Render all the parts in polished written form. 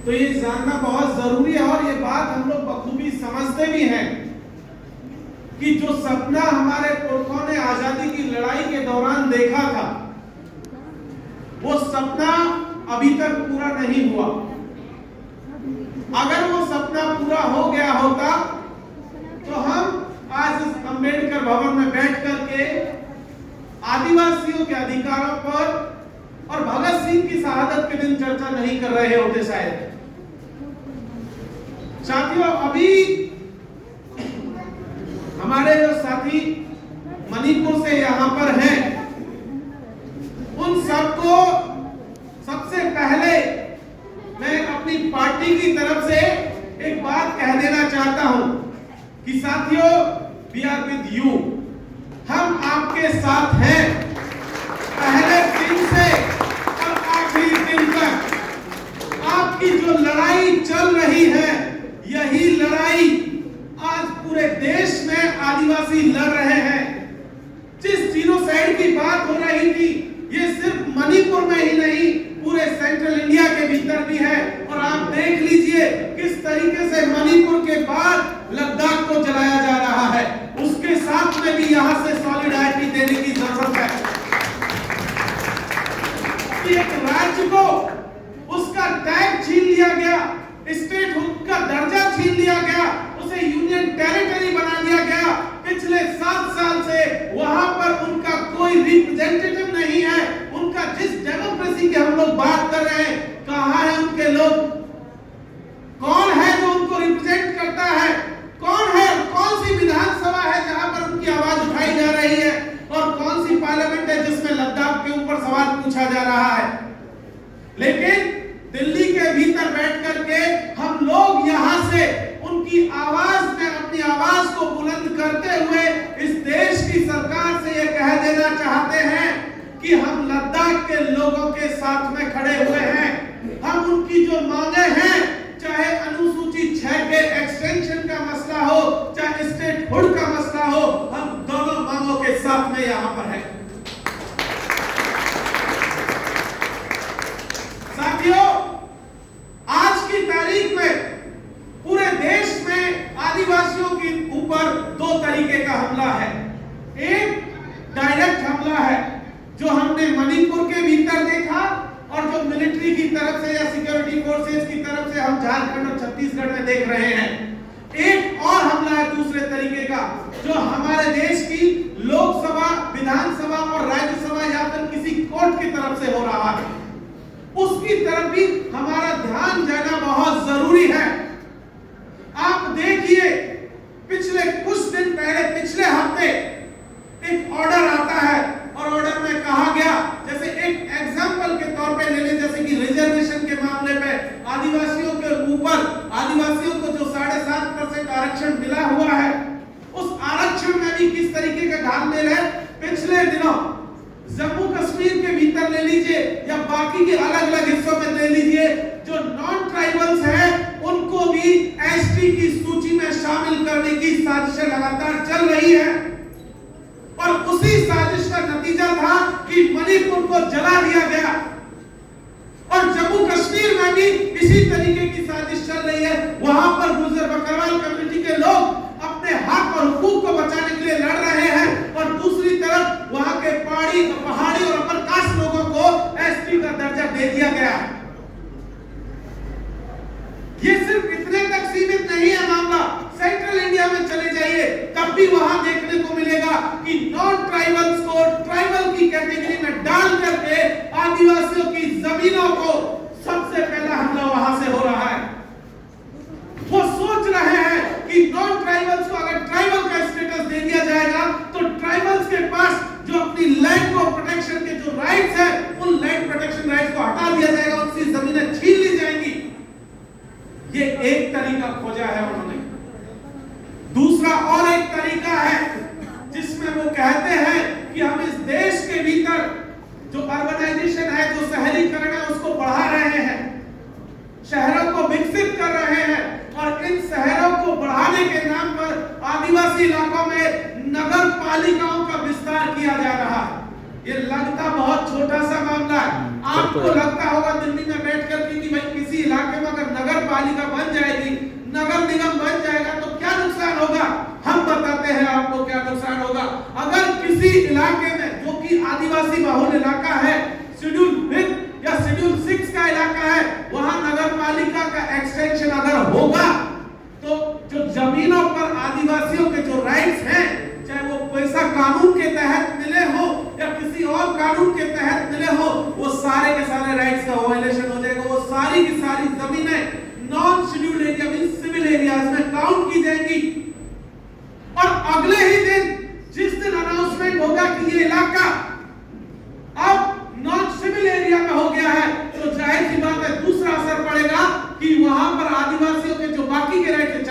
तो ये जानना बहुत जरूरी है और ये बात हम लोग बखूबी समझते भी हैं कि जो सपना हमारे पुरखों ने आजादी की लड़ाई के दौरान देखा था, वो सपना अभी तक पूरा नहीं हुआ। अगर वो सपना पूरा हो गया होता तो हम आज इस अंबेडकर भवन में बैठ करके आदिवासियों के अधिकारों पर और भगत सिंह की शहादत के दिन चर्चा नहीं कर रहे होते शायद। साथियों, अभी हमारे जो साथी मणिपुर से यहाँ पर हैं, उन सबको सबसे पहले मैं अपनी पार्टी की तरफ से एक बात कह देना चाहता हूं कि साथियों, वी आर विद यू, हम आपके साथ हैं पहले दिन से और आखिरी दिन तक। आपकी जो लड़ाई चल रही है, यही लड़ाई आज पूरे देश में आदिवासी लड़ रहे हैं। जिस जीनोसाइड की बात हो रही थी, ये सिर्फ मणिपुर में ही नहीं, पूरे सेंट्रल इंडिया के भीतर भी है। और आप देख लीजिए किस तरीके से मणिपुर के बाद लद्दाख को जलाया जा रहा है। उसके साथ में भी यहां से सॉलिडारिटी देने की जरूरत है कि एक राज्य को उसका टैग छीन लिया गया, स्टेट का दर्जा छीन लिया गया, उसे यूनियन टेरिटरी बना दिया गया। पिछले 7 साल से वहां पर उनका कोई रिप्रेजेंटेटिव नहीं है। उनका जिस डेमोक्रेसी की हम लोग बात कर रहे हैं, कहां है उनके लोग? कौन है जो उनको रिप्रेजेंट करता है? कौन है? कौन सी विधानसभा है जहां पर उनकी आवाज उठाई जा रही है? और कौन सी पार्लियामेंट है जिसमें लद्दाख के ऊपर सवाल पूछा जा रहा है? लेकिन दिल्ली के भीतर बैठ करके हम लोग यहां से उनकी आवाज में अपनी आवाज को बुलंद करते हुए इस देश की सरकार से यह कह देना चाहते हैं कि हम लद्दाख के लोगों के साथ में खड़े हुए हैं। हम उनकी जो मांगे हैं, चाहे अनुसूची 6 के एक्सटेंशन का मसला हो, चाहे स्टेटहुड का मसला हो, हम दोनों मांगों के साथ में यहां पर हैं। साथियों, आज की तारीख में पूरे देश में आदिवासियों के ऊपर 2 तरीके का हमला है। एक डायरेक्ट हमला है जो हमने मणिपुर के भीतर देखा और जो मिलिट्री की तरफ से या सिक्योरिटी फोर्सेस की तरफ से हम झारखंड और छत्तीसगढ़ में देख रहे हैं। एक और हमला है दूसरे तरीके का जो हमारे देश की लोकसभा, विधानसभा और राज्यसभा या फिर किसी कोर्ट की तरफ से हो रहा है। उसकी तरफ भी हमारा ध्यान जाना बहुत जरूरी है। आप देखिए, पिछले कुछ दिन पहले, पिछले हफ्ते एक ऑर्डर आता है और ऑर्डर में कहा गया, जैसे एक एग्जांपल के तौर पे ले लें, जैसे कि रिजर्वेशन के मामले पे आदिवासियों के ऊपर, आदिवासियों को जो 7.5% आरक्षण मिला हुआ है, उस आरक्षण में भी किस तरीके का घालमेल है। पिछले दिनों जम्मू कश्मीर के भीतर ले लीजिए या बाकी के अलग अलग हिस्सों में ले लीजिए, जो नॉन ट्राइबल्स हैं उनको भी एसटी की सूची में शामिल करने की साजिशें लगातार चल रही है। और उसी साजिश का नतीजा था कि मणिपुर को जला दिया गया और जम्मू कश्मीर में भी इसी तरीके की साजिश चल रही है। वहां पर गुर्जर बकरवाल कम्युनिटी के लोग अपने हक और हुकूक को बचाने के लिए लड़ रहे हैं और दूसरी तरफ वहां के पहाड़ी और अपर कास्ट लोगों को एसटी का दर्जा दे दिया गया। ये सिर्फ इतने तक सीमित नहीं है मामला। सेंट्रल इंडिया में चले जाइए, तब भी वहां देखने को मिलेगा कि नॉन ट्राइबल्स को ट्राइबल की कैटेगरी में डाल करके आदिवासियों की जमीनों को सबसे पहला हमला वहां से हो रहा है। वो सोच रहे हैं कि नॉन ट्राइबल्स को अगर ट्राइबल का स्टेटस दे दिया जाएगा तो ट्राइबल्स के पास जो अपनी लैंड को प्रोटेक्शन के जो राइट्स हैं, उन लैंड प्रोटेक्शन राइट्स को हटा दिया जाएगा, उनकी जमीनें छीन ली जाएंगी। ये एक तरीका खोजा है उन्होंने। दूसरा और एक तरीका है जिसमें वो कहते हैं कि हम इस देश के भीतर जो अर्बनाइजेशन है, जो शहरीकरण है, उसको बढ़ा रहे हैं, शहरों को विकसित कर रहे हैं और इन शहरों को बढ़ाने के नाम पर आदिवासी इलाकों में नगर पालिकाओं का विस्तार किया जा रहा है। ये लगता बहुत छोटा सा मामला है। आपको लगता होगा दिल्ली में बैठ कर कि भाई किसी इलाके में अगर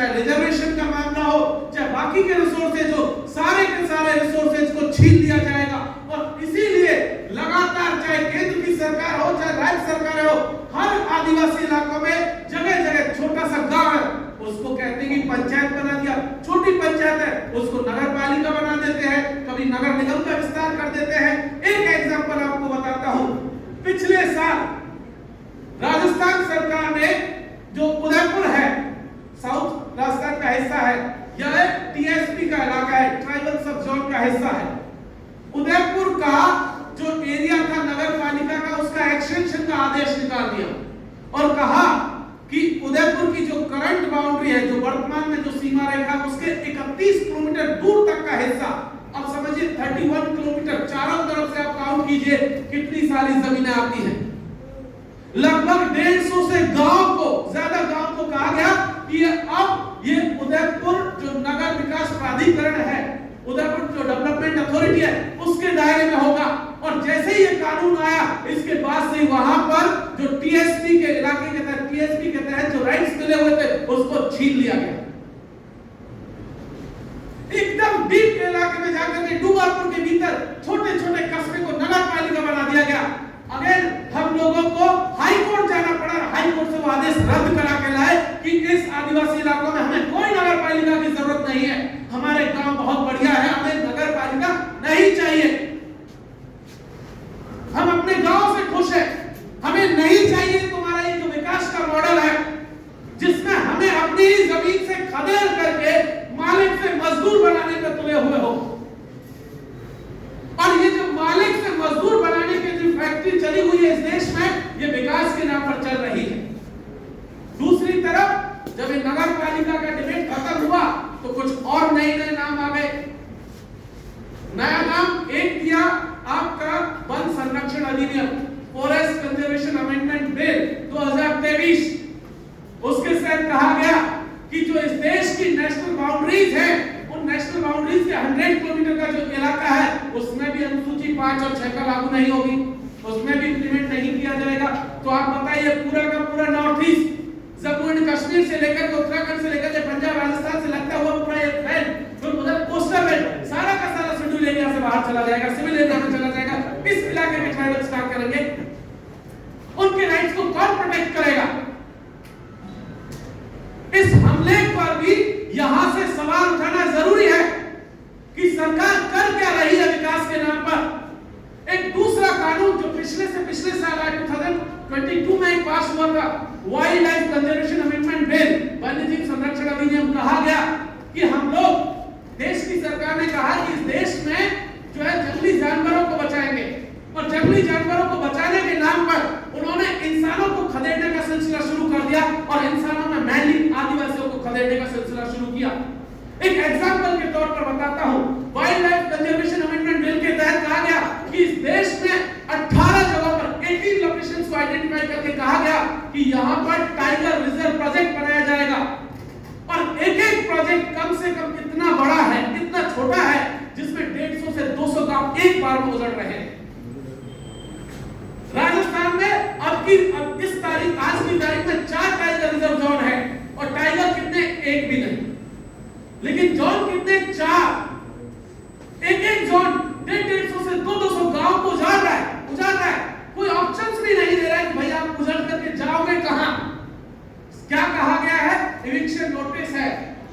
चाहे रिजर्वेशन का मामला हो, चाहे बाकी के रिसोर्सेज हो, सारे के सारे रिसोर्सेज को छीन लिया जाएगा। और इसीलिए लगातार चाहे केंद्र की सरकार हो चाहे राज्य सरकार हो, हर आदिवासी इलाकों में जगह जगह छोटा सा गांव है, उसको कहते हैं कि पंचायत बना दिया, छोटी पंचायत है उसको नगर पालिका बना देते हैं, कभी नगर निगम का विस्तार कर देते हैं। एक एग्जांपल आपको बताता हूं, पिछले साल राजस्थान सरकार ने जो उदयपुर है, साउथ राजस्थान का हिस्सा है, यह टीएसपी का इलाका है, ट्राइबल सब जोन का हिस्सा है। उदयपुर का जो एरिया था नगर पालिका का, उसका एक्सटेंशन का आदेश निकाल दिया और कहा कि उदयपुर की जो करंट बाउंड्री है, जो वर्तमान में जो सीमा रेखा, उसके 31 किलोमीटर दूर तक का हिस्सा, अब समझिए 31 किलोमीटर, चारों तरफ से आप काउंट कीजिए कितनी सारी जमीनें आती हैं। लगभग 150 से गांव को, ज्यादा गांव को कहा गया कि अब ये उदयपुर जो नगर विकास प्राधिकरण है, उदयपुर जो डेवलपमेंट अथॉरिटी है, उसके दायरे में होगा। और जैसे ही ये कानून आया, इसके बाद से वहां पर जो टीएसपी के इलाके के तहत, टीएसपी के तहत जो राइट्स मिले हुए थे, उसको छीन लिया गया। एकदम डीप के इलाके में जाकर के डूंगरपुर के भीतर छोटे छोटे कस्बे को नगर पालिका बना दिया गया। अगर हम लोगों को हाई कोर्ट जाना पड़ा, हाई कोर्ट से वो आदेश रद्द करा के लाए कि इस आदिवासी इलाकों में हमें कोई नगर पालिका की जरूरत नहीं है, हमारे गांव बहुत बढ़िया है, हमें नगर पालिका नहीं चाहिए, हम अपने गांव से खुश हैं, हमें नहीं चाहिए तुम्हारा ये जो विकास का मॉडल है जिसमें हमें अपनी ही जमीन से खदेड़ करके मालिक से मजदूर बनाने पे तुले हुए हो। और ये जो मालिक से मजदूर बनाने की जो फैक्ट्री चली हुई है इस देश में, ये विकास के नाम पर चल रही है। दूसरी तरफ जब ये नगर पालिका का डिबेट खत्म हुआ तो कुछ और नए नए नाम आ गए। नया नाम एक दिया आपका वन संरक्षण अधिनियम, फॉरेस्ट कंजर्वेशन अमेंडमेंट बिल 2023। उसके तहत कहा गया कि जो इस देश की नेशनल बाउंड्रीज है, उन नेशनल बाउंड्रीज के 100 किलोमीटर का जो इलाका है, उसमें भी अनुसूची 5 और 6 का लागू नहीं होगी, उसमें भी इंप्लीमेंट नहीं किया जाएगा। तो आप बताइए पूरा का पूरा north east, Jammu and Kashmir से लेकर उत्तराखंड से लेकर पंजाब राजस्थान से लगता हुआ पूरा ये बेल्ट, फिर उधर कोस्टल बेल्ट, सारा का सारा शेड्यूल एरिया से बाहर चला जाएगा, सिविल एरिया में चला जाएगा। इस इलाके में ट्राइबल्स क्या करेंगे? उनके राइट्स को कौन प्रोटेक्ट करेगा? इस हमले पर भी यहां से सवाल उठाना जरूरी है कि सरकार कर क्या रही है विकास के नाम पर। एक दूसरा कानून जो पिछले साल 2022 में एक पास हुआ था, wild life conservation amendment bill, वन्यजीव संरक्षण अधिनियम, कहा गया कि हम लोग, देश की सरकार ने कहा कि इस देश में जो है जंगली जानवरों को बचाएंगे, और जंगली जानवरों को बचाने के नाम पर उन्होंने इंसानों को खदेड़ने का सिलसिला शुरू कर दिया और इंसानों में मैनली आदिवासियों को खदेड़ने का सिलसिला शुरू किया। एक एग्जांपल के तौर पर बताता हूं, wild life conservation amendment bill के तहत कहा गया कि इस देश में 18 जगहों पर 18 लोकेशंस को आइडेंटिफाई करके कहा गया कि यहां पर टाइगर रिजर्व प्रोजेक्ट बनाया जाएगा। और एक एक प्रोजेक्ट कम से कम इतना बड़ा है, इतना छोटा है, जिसमें 150 से 200 गांव एक बार में उजड़ रहे हैं। राजस्थान में अब इस तारीख, आज की तारीख में 4 टाइगर रिजर्व जोन है, और टाइगर कितने? एक भी नहीं, लेकिन जोन कितने? 4। एक एक जोन 150 से 200 गांव को उजाड़ रहा है। कोई ऑप्शंस भी नहीं दे रहा है कि भाई आप उजड़ करके जाओगे कहां। क्या कहा गया है? इविक्शन नोटिस है,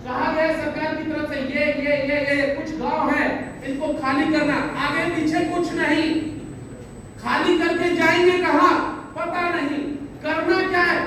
कहा गया है सरकार की तरफ से ये कुछ गांव है, इनको खाली करना, आगे पीछे कुछ नहीं। खाली करके जाएंगे कहां? पता नहीं। करना क्या है?